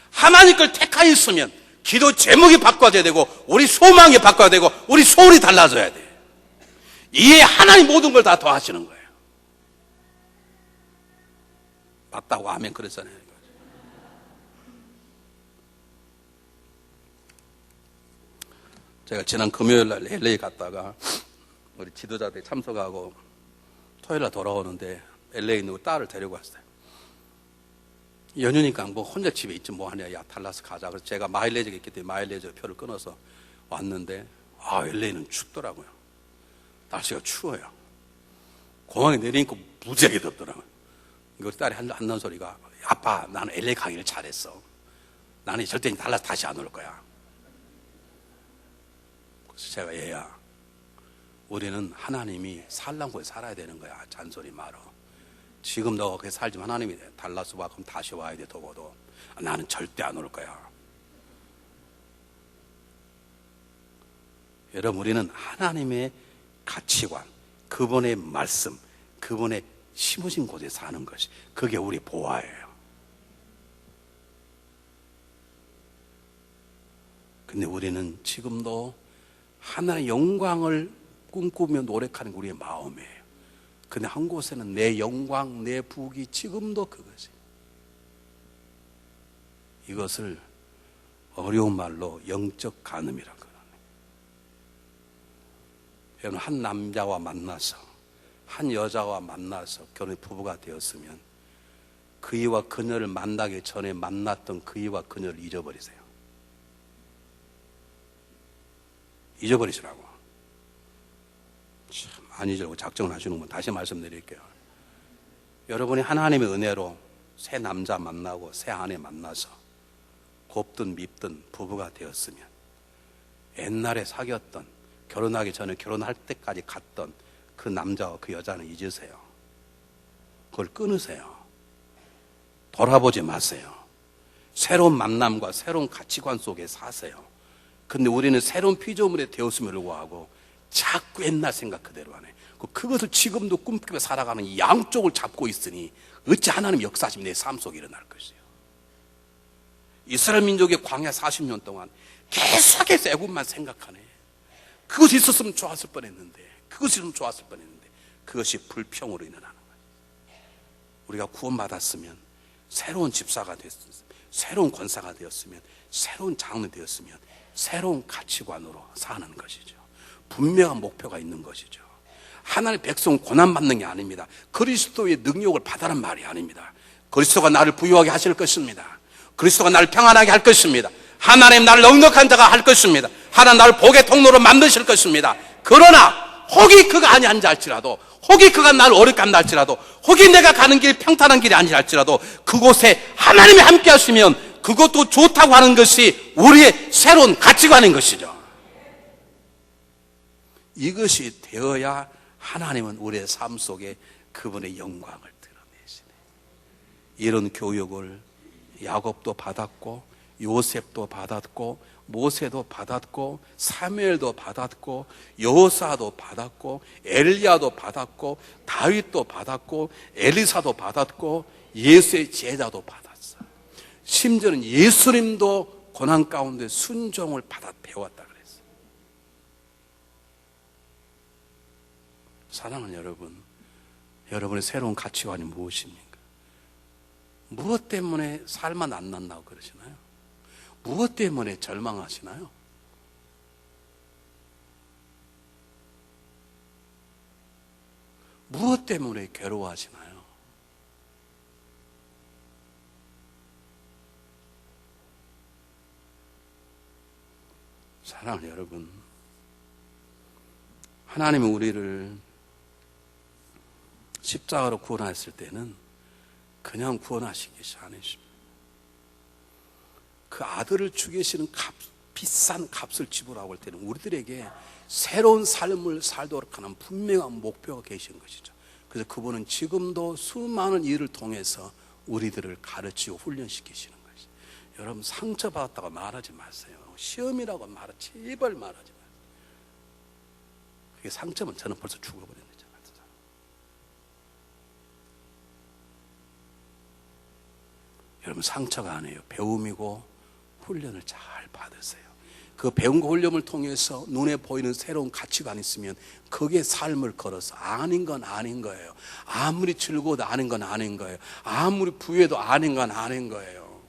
하나님 걸 택하였으면 기도 제목이 바꿔져야 되고 우리 소망이 바꿔야 되고 우리 소원이 달라져야 돼. 이에 하나님 모든 걸 다 더하시는 거예요. 맞다고 아멘 그랬잖아요. 제가 지난 금요일 날 LA 갔다가 우리 지도자들이 참석하고 토요일 날 돌아오는데 LA에 있는 딸을 데리고 왔어요. 연휴니까 뭐 혼자 집에 있지 뭐 하냐, 야 달라스 가자. 그래서 제가 마일리지가 있기 때문에 마일리지 표를 끊어서 왔는데 LA는 춥더라고요. 날씨가 추워요. 공항에 내리니까 무지하게 덥더라고요. 우리 딸이 한다는 소리가, 아빠 나는 LA 가기를 잘했어. 나는 절대 달라스 다시 안 올 거야. 그래서 제가, 얘야 우리는 하나님이 살란 곳에 살아야 되는 거야. 잔소리 말어. 지금 너가 그렇게 살지만 하나님이 달라스 와, 그럼 다시 와야 돼. 더고도 나는 절대 안 올 거야. 여러분, 우리는 하나님의 가치관, 그분의 말씀, 그분의 심으신 곳에 사는 것이, 그게 우리 보화예요. 근데 우리는 지금도 하나님의 영광을 꿈꾸며 노력하는 게 우리의 마음이에요. 근데 한 곳에는 내 영광, 내 부귀, 지금도 그것이. 이것을 어려운 말로 영적 간음이라고 합니다. 여러분, 한 남자와 만나서, 한 여자와 만나서 결혼 부부가 되었으면 그이와 그녀를 만나기 전에 만났던 그이와 그녀를 잊어버리세요. 잊어버리시라고. 참, 안 잊으려고 작정을 하시는군. 다시 말씀드릴게요. 여러분이 하나님의 은혜로 새 남자 만나고 새 아내 만나서 곱든 밉든 부부가 되었으면 옛날에 사귀었던, 결혼하기 전에 결혼할 때까지 갔던 그 남자와 그 여자는 잊으세요. 그걸 끊으세요. 돌아보지 마세요. 새로운 만남과 새로운 가치관 속에 사세요. 근데 우리는 새로운 피조물에 되었음에도 불구하고 자꾸 옛날 생각 그대로 하네. 그것을 지금도 꿈꾸며 살아가는 이 양쪽을 잡고 있으니 어찌 하나님 역사하시면 내 삶 속에 일어날 것이에요. 이스라엘 민족의 광야 40년 동안 계속해서 애굽만 생각하네. 그것이 있었으면 좋았을 뻔했는데, 그것이 있으면 좋았을 뻔했는데, 그것이 불평으로 일어나는 거예요. 우리가 구원받았으면, 새로운 집사가 되었으면, 새로운 권사가 되었으면, 새로운 장로 되었으면 새로운 가치관으로 사는 것이죠. 분명한 목표가 있는 것이죠. 하나님의 백성 고난받는 게 아닙니다. 그리스도의 능력을 받아란 말이 아닙니다. 그리스도가 나를 부유하게 하실 것입니다. 그리스도가 나를 평안하게 할 것입니다. 하나님 나를 넉넉한 자가 할 것입니다. 하나님 나를 복의 통로로 만드실 것입니다. 그러나 혹이 그가 아니한지 할지라도, 혹이 그가 나를 어렵게 한다 할지라도, 혹이 내가 가는 길이 평탄한 길이 아니라 할지라도 그곳에 하나님이 함께 하시면 그것도 좋다고 하는 것이 우리의 새로운 가치관인 것이죠. 이것이 되어야 하나님은 우리의 삶 속에 그분의 영광을 드러내시네. 이런 교육을 야곱도 받았고 요셉도 받았고 모세도 받았고 사무엘도 받았고 여호사도 받았고 엘리야도 받았고 다윗도 받았고 엘리사도 받았고 예수의 제자도 받았어요. 심지어는 예수님도 고난 가운데 순종을 받아 배웠다 그랬어요. 사랑하는 여러분, 여러분의 새로운 가치관이 무엇입니까? 무엇 때문에 살만 안 난다고 그러시나요? 무엇 때문에 절망하시나요? 무엇 때문에 괴로워하시나요? 사랑하는 여러분, 하나님은 우리를 십자가로 구원하셨을 때는 그냥 구원하신 것이 아니십니다. 그 아들을 죽이시는 비싼 값을 지불하고 할 때는 우리들에게 새로운 삶을 살도록 하는 분명한 목표가 계신 것이죠. 그래서 그분은 지금도 수많은 일을 통해서 우리들을 가르치고 훈련시키시는 것이죠. 여러분, 상처받았다고 말하지 마세요. 시험이라고 제발 말하지 마세요. 그게 상처면 저는 벌써 죽어버렸는데. 여러분, 상처가 아니에요. 배움이고 훈련을 잘 받으세요. 그 배움과 훈련을 통해서 눈에 보이는 새로운 가치관이 있으면 거기에 삶을 걸어서 아닌 건 아닌 거예요. 아무리 즐거워도 아닌 건 아닌 거예요. 아무리 부유해도 아닌 건 아닌 거예요.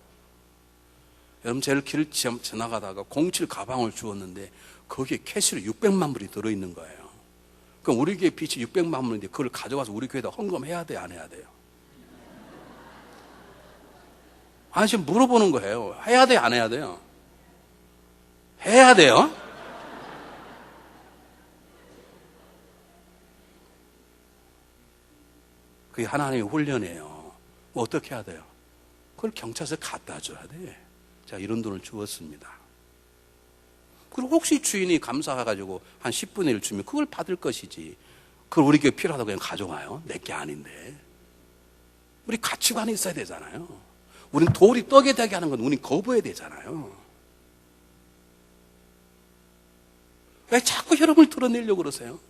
여러분, 제가 길을 지나가다가 07 가방을 주었는데 거기에 캐시로 600만 불이 들어있는 거예요. 그럼 우리 교회 빚이 600만 불인데 그걸 가져가서 우리 교회에다 헌금해야 돼요, 안 해야 돼요? 아니, 지금 물어보는 거예요. 해야 돼요, 안 해야 돼요? 해야 돼요? 그게 하나님의 훈련이에요. 뭐 어떻게 해야 돼요? 그걸 경찰서에 갖다 줘야 돼. 제가 이런 돈을 주었습니다. 그리고 혹시 주인이 감사해가지고 한 10분의 1 주면 그걸 받을 것이지. 그걸 우리 교회 필요하다고 그냥 가져가요? 내게 아닌데. 우리 가치관이 있어야 되잖아요. 우린 돌이 떡이 되게 하는 건 우린 거부해야 되잖아요. 왜 자꾸 혈압을 드러내려고 그러세요?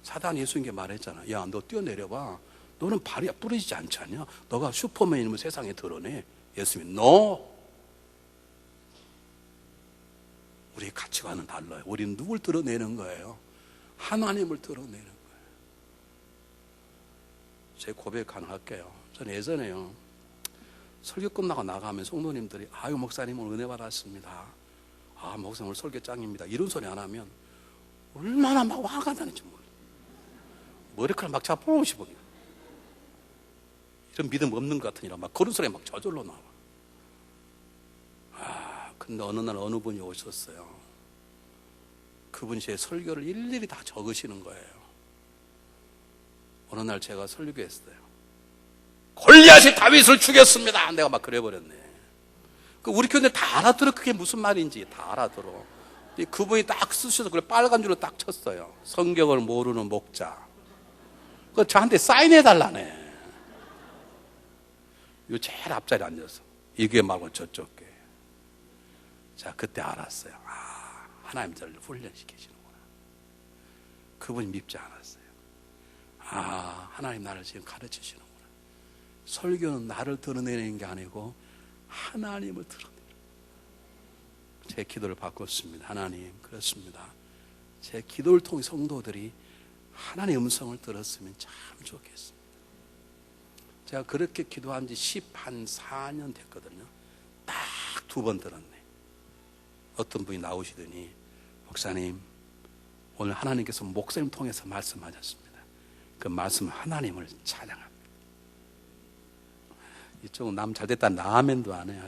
사단 예수님께 말했잖아. 야, 너 뛰어내려봐. 너는 발이 부러지지 않지 않냐? 너가 슈퍼맨이면 세상에 드러내. 예수님이 너. 우리의 가치관은 달라요. 우리는 누굴 드러내는 거예요? 하나님을 드러내는 거예요. 제 고백 하나 할게요. 저는 예전에요, 설교 끝나고 나가면 성도님들이 아유, 목사님 오늘 은혜 받았습니다. 아, 목사님 오늘 설교 짱입니다. 이런 소리 안 하면 얼마나 막 화가 나는지 몰라요. 머리카락 막 잡아보고 싶어요. 이런 믿음 없는 것 같으니라 막 그런 소리 막 저절로 나와. 근데 어느 날 어느 분이 오셨어요. 그분이 제 설교를 일일이 다 적으시는 거예요. 어느 날 제가 설교했어요. 골리앗이 다윗을 죽였습니다. 내가 막 그래버렸네. 우리 교회들 다 알아들어. 그게 무슨 말인지 다 알아들어. 그분이 딱 쓰셔서 그래 빨간 줄로 딱 쳤어요. 성경을 모르는 목자. 그 저한테 사인해달라네. 요 제일 앞자리에 앉아서 이게 말고 저쪽 게. 자, 그때 알았어요. 아, 하나님 저를 훈련시키시는구나. 그분이 밉지 않았어요. 아, 하나님 나를 지금 가르치시는구나. 설교는 나를 드러내는 게 아니고 하나님을 드러내는. 제 기도를 바꿨습니다. 하나님, 그렇습니다. 제 기도를 통해 성도들이 하나님의 음성을 들었으면 참 좋겠습니다. 제가 그렇게 기도한 지 14년 됐거든요. 딱 2번 들었네. 어떤 분이 나오시더니 목사님, 오늘 하나님께서 목사님 통해서 말씀하셨습니다. 그 말씀 하나님을 찬양합니다. 이쪽은 남 잘됐다 아멘도 안 해요.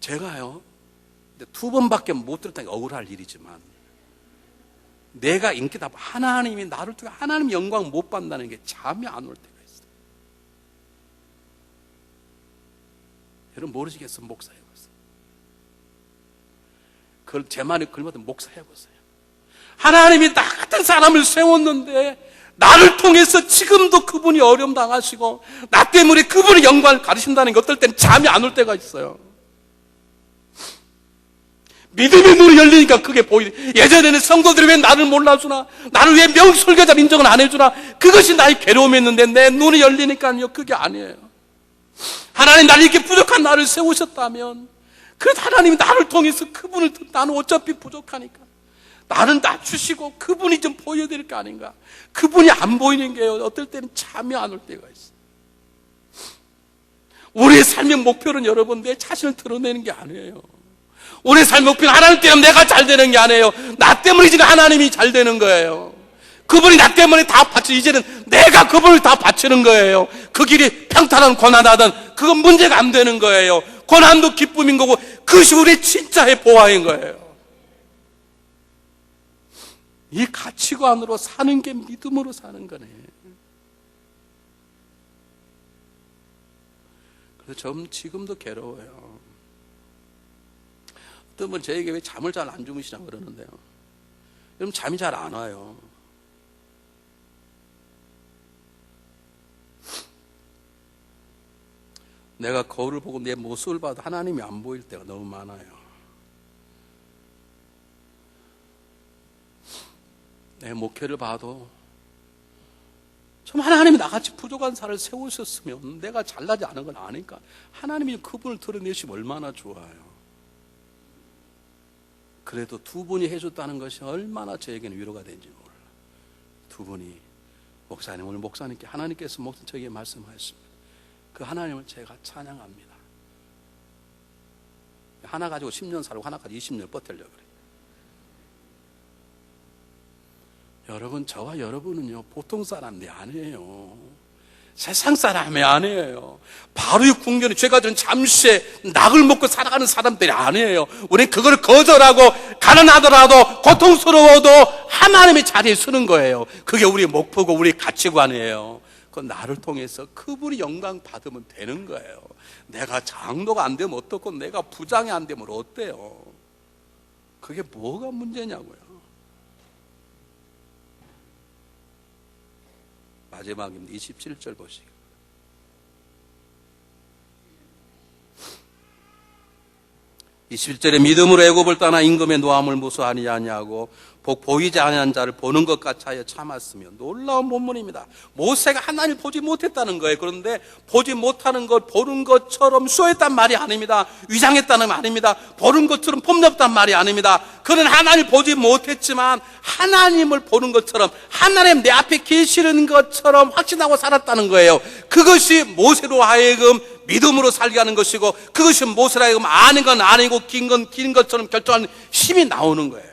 제가요 2번밖에 못 들었다니 억울할 일이지만 내가 인기다 하나님이 나를 통해 하나님 영광 못 받는다는 게 잠이 안 올 때가 있어요. 여러분 모르시겠어요? 목사 해보세요. 그걸 제 말에 걸면 목사 해보세요. 하나님이 나 같은 사람을 세웠는데 나를 통해서 지금도 그분이 어려움 당하시고 나 때문에 그분의 영광을 가르친다는 게 어떨 때는 잠이 안 올 때가 있어요. 믿음의 눈이 열리니까 그게 보이네. 예전에는 성도들이 왜 나를 몰라주나, 나를 왜 명설교자 인정을 안 해주나, 그것이 나의 괴로움이었는데 내 눈이 열리니까요 그게 아니에요. 하나님 나를 이렇게 부족한 나를 세우셨다면 그래도 하나님이 나를 통해서 그분을, 나는 어차피 부족하니까 나는 낮추시고 그분이 좀 보여드릴 거 아닌가. 그분이 안 보이는 게요 어떨 때는 잠이 안 올 때가 있어요. 우리의 삶의 목표는 여러분 내 자신을 드러내는 게 아니에요. 우리의 삶의 목표는 하나님 때문에 내가 잘 되는 게 아니에요. 나 때문에 지금 하나님이 잘 되는 거예요. 그분이 나 때문에 다 바쳐. 이제는 내가 그분을 다 바치는 거예요. 그 길이 평탄한 고난하든 그건 문제가 안 되는 거예요. 고난도 기쁨인 거고 그것이 우리 진짜의 보화인 거예요. 이 가치관으로 사는 게 믿음으로 사는 거네. 그래서 좀 지금도 괴로워요. 어떤 분 저에게 왜 잠을 잘 안 주무시냐고 그러는데요. 여러분, 잠이 잘 안 와요. 내가 거울을 보고 내 모습을 봐도 하나님이 안 보일 때가 너무 많아요. 내 목회를 봐도 좀 하나님이 나같이 부족한 사람을 세우셨으면 내가 잘나지 않은 건 아니까 하나님이 그분을 드러내시면 얼마나 좋아요. 그래도 두 분이 해줬다는 것이 얼마나 저에게는 위로가 된지 몰라. 두 분이 목사님, 오늘 목사님께 하나님께서 저에게 말씀하셨습니다. 그 하나님을 제가 찬양합니다. 하나 가지고 10년 살고 하나 가지고 20년 버틸려고 그래요. 여러분, 저와 여러분은요 보통 사람들이 아니에요. 세상 사람이 아니에요. 바로 이 궁전에 죄가 든 잠시에 낙을 먹고 살아가는 사람들이 아니에요. 우리는 그걸 거절하고 가난하더라도 고통스러워도 하나님의 자리에 서는 거예요. 그게 우리의 목표고 우리의 가치관이에요. 그건 나를 통해서 그분이 영광 받으면 되는 거예요. 내가 장로가 안 되면 어떻고 내가 부장이 안 되면 어때요? 그게 뭐가 문제냐고요. 마지막입니다. 27절 보시고. 이 21절에 믿음으로 애굽을 떠나 임금의 노함을 무수하니하냐고 복 보이지 아니한 자를 보는 것 같이 하여 참았으며. 놀라운 본문입니다. 모세가 하나님을 보지 못했다는 거예요. 그런데 보지 못하는 걸 보는 것처럼 수호했단 말이 아닙니다. 위장했다는 말 아닙니다. 보는 것처럼 폭력단 말이 아닙니다. 그는 하나님을 보지 못했지만 하나님을 보는 것처럼 하나님 내 앞에 계시는 것처럼 확신하고 살았다는 거예요. 그것이 모세로 하여금 믿음으로 살게 하는 것이고, 그것이 모세로 하여금 아는 건 아니고 긴 건 긴 것처럼 결정하는 힘이 나오는 거예요.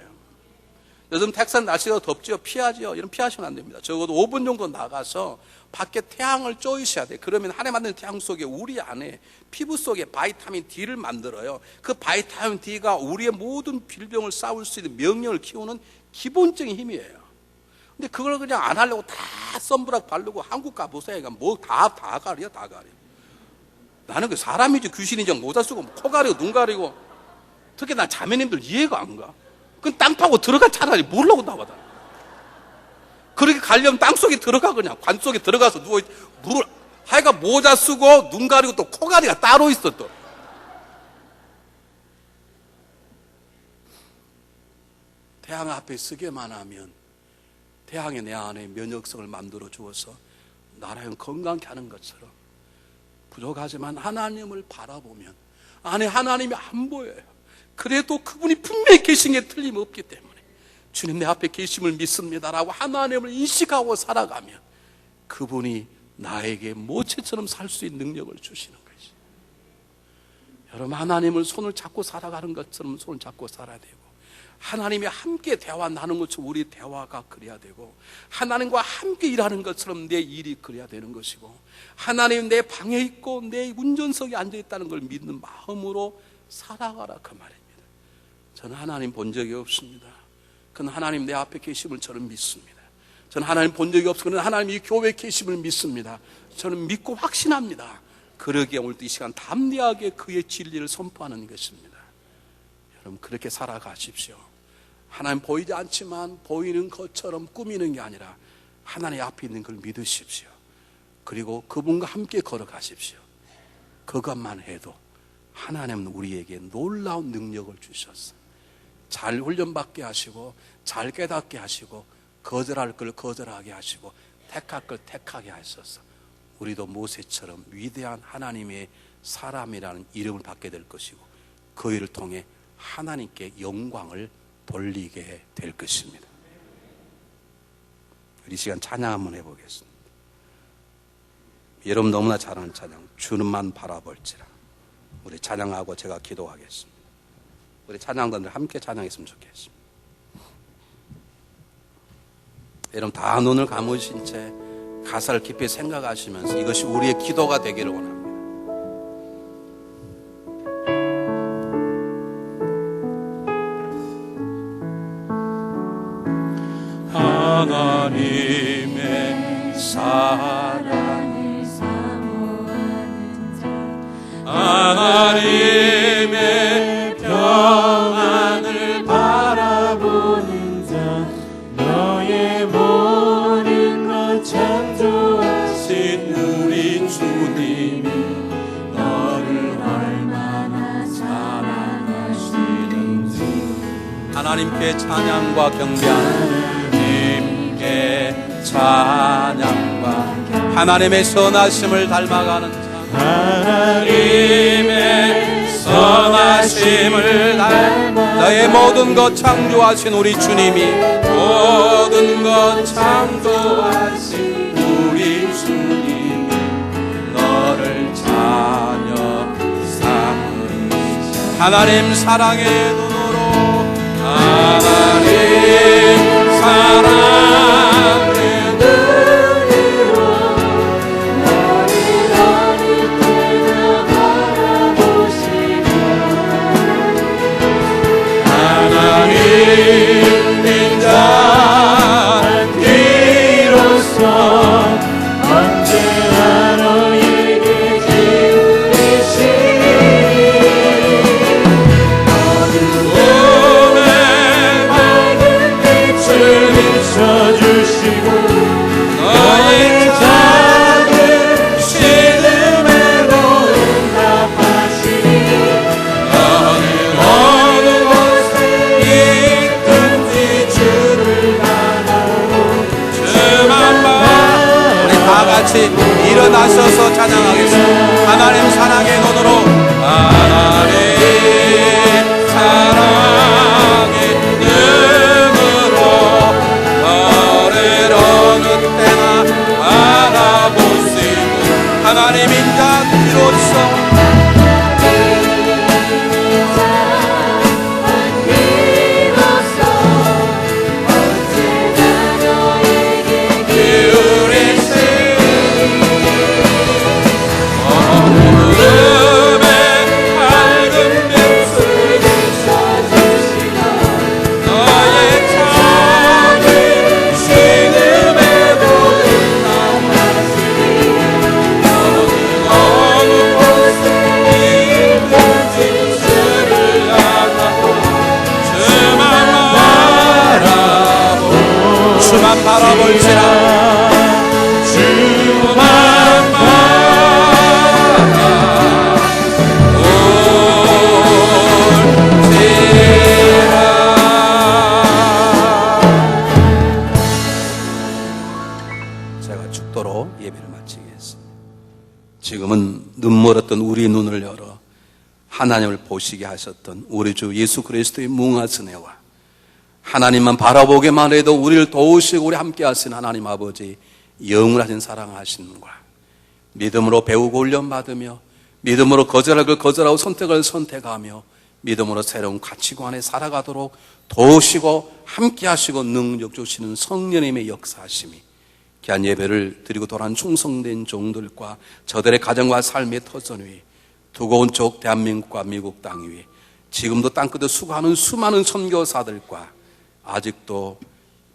요즘 텍사스 날씨가 덥죠. 피하죠. 이런 피하시면 안 됩니다. 적어도 5분 정도 나가서 밖에 태양을 쬐으셔야 돼요. 그러면 하나님 만드는 태양 속에 우리 안에 피부 속에 바이타민 D를 만들어요. 그 바이타민 D가 우리의 모든 질병을 싸울 수 있는 명령을 키우는 기본적인 힘이에요. 근데 그걸 그냥 안 하려고 다 선브락 바르고 한국 가보세요. 뭐 다 가려. 나는 그 사람이지 귀신이지 모자 쓰고 코 가리고 눈 가리고. 특히 나 자매님들 이해가 안 가. 그건 땅 파고 들어가 차라리 모르려고 나와다. 그렇게 가려면 땅 속에 들어가 그냥 관 속에 들어가서 누워 물을 하여간 모자 쓰고 눈 가리고 또 코 가리가 따로 있어 또. 태양 앞에 서게만 하면 태양이 내 안에 면역성을 만들어 주어서 나라를 건강케 하는 것처럼 부족하지만 하나님을 바라보면 안에 하나님이 안 보여요. 그래도 그분이 분명히 계신 게 틀림없기 때문에 주님 내 앞에 계심을 믿습니다라고 하나님을 인식하고 살아가면 그분이 나에게 모체처럼 살 수 있는 능력을 주시는 것이. 여러분, 하나님을 손을 잡고 살아가는 것처럼 손을 잡고 살아야 되고, 하나님이 함께 대화 나누는 것처럼 우리 대화가 그래야 되고, 하나님과 함께 일하는 것처럼 내 일이 그래야 되는 것이고, 하나님 내 방에 있고 내 운전석에 앉아있다는 걸 믿는 마음으로 살아가라 그 말입니다. 저는 하나님 본 적이 없습니다. 그는 하나님 내 앞에 계심을 저는 믿습니다. 저는 하나님 본 적이 없어. 그는 하나님 이 교회에 계심을 믿습니다. 저는 믿고 확신합니다. 그러기에 오늘도 이 시간 담대하게 그의 진리를 선포하는 것입니다. 여러분, 그렇게 살아가십시오. 하나님 보이지 않지만 보이는 것처럼 꾸미는 게 아니라 하나님 앞에 있는 걸 믿으십시오. 그리고 그분과 함께 걸어가십시오. 그것만 해도 하나님은 우리에게 놀라운 능력을 주셨어요. 잘 훈련받게 하시고 잘 깨닫게 하시고 거절할 걸 거절하게 하시고 택할 걸 택하게 하셔서 우리도 모세처럼 위대한 하나님의 사람이라는 이름을 받게 될 것이고 그 일을 통해 하나님께 영광을 돌리게 될 것입니다. 이 시간 찬양 한번 해보겠습니다. 여러분 너무나 잘하는 찬양, 주님만 바라볼지라. 우리 찬양하고 제가 기도하겠습니다. 우리 찬양단들 함께 찬양했으면 좋겠습니다. 여러분 다 눈을 감으신 채 가사를 깊이 생각하시면서 이것이 우리의 기도가 되기를 원합니다. 사랑을 사모하는 자 하나님의 평안을 바라보는 자 너의 모든 것 창조하신 우리 주님이 너를 얼마나 사랑하시는지 하나님께 찬양과 경배하는 하나님께 찬양과 하나님의 선하심을 닮아가는 자 하나님의 선하심을 닮아 너의 모든 것 창조하신 우리 주님이 모든 것 창조하신 우리 주님이 너를 자녀 삼으시오 하나님 사랑의 눈으로 하나님 사랑의 눈으로 너를 어느 때나 바라보시며 하나님 인자 비로소 언제나 너에게 기울이시니 주시고 너의 작은 신음에도 응답하시니 너는 어느 곳에 있든지 주를 바라고 주만 바라보고 우리 다같이 일어나셔서 찬양하겠습니다. 하나님 사랑의 눈으로 하나님 사랑의 눈으로 바라보시고 하나님 인자 비로소 언제나 너에게 기울이시니 어둠의 밝은 빛을 비춰주시고 너의 작은 신음에도 주만 바라볼지라 주만 바라볼지라 제가 죽도록 예배를 마치겠습니다. 지금은 눈멀었던 우리 눈을 열어 하나님을 보시게 하셨던 우리 주 예수 그리스도의 무궁한 은혜와 하나님만 바라보게만 해도 우리를 도우시고 우리 함께 하신 하나님 아버지 영원하신 사랑하시는과 믿음으로 배우고 훈련받으며 믿음으로 거절할 걸 거절하고 선택을 선택하며 믿음으로 새로운 가치관에 살아가도록 도우시고 함께 하시고 능력 주시는 성령님의 역사하심이 귀한 예배를 드리고 돌아온 충성된 종들과 저들의 가정과 삶의 터전 위에 두고 온 쪽 대한민국과 미국 땅 위에 지금도 땅끝에 수고하는 수많은 선교사들과 아직도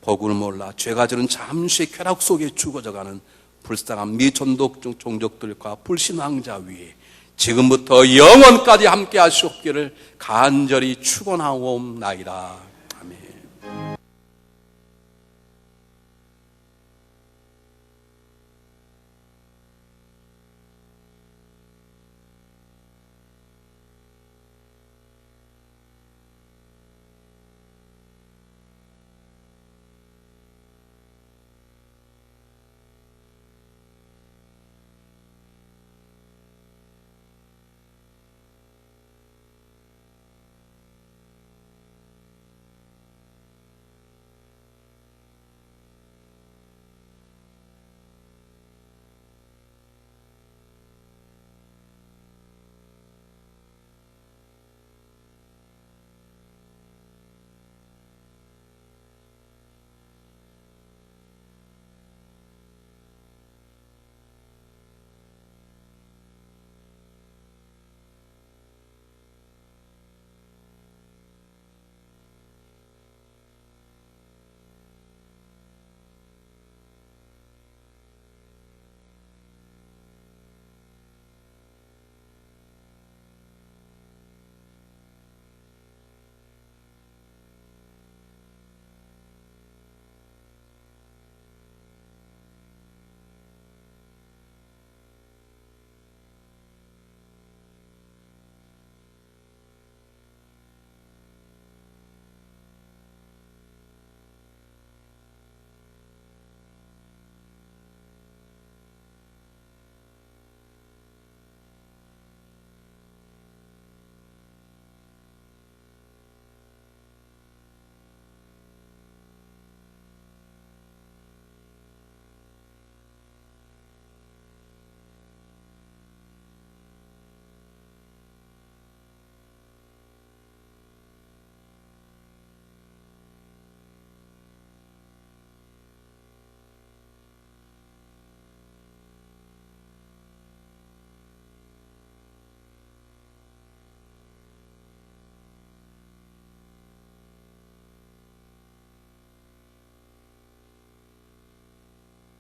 복음을 몰라 죄가 지른 잠시 쾌락 속에 죽어져가는 불쌍한 미천독 종족들과 불신앙자 위에 지금부터 영원까지 함께 하시옵기를 간절히 축원하옵나이다.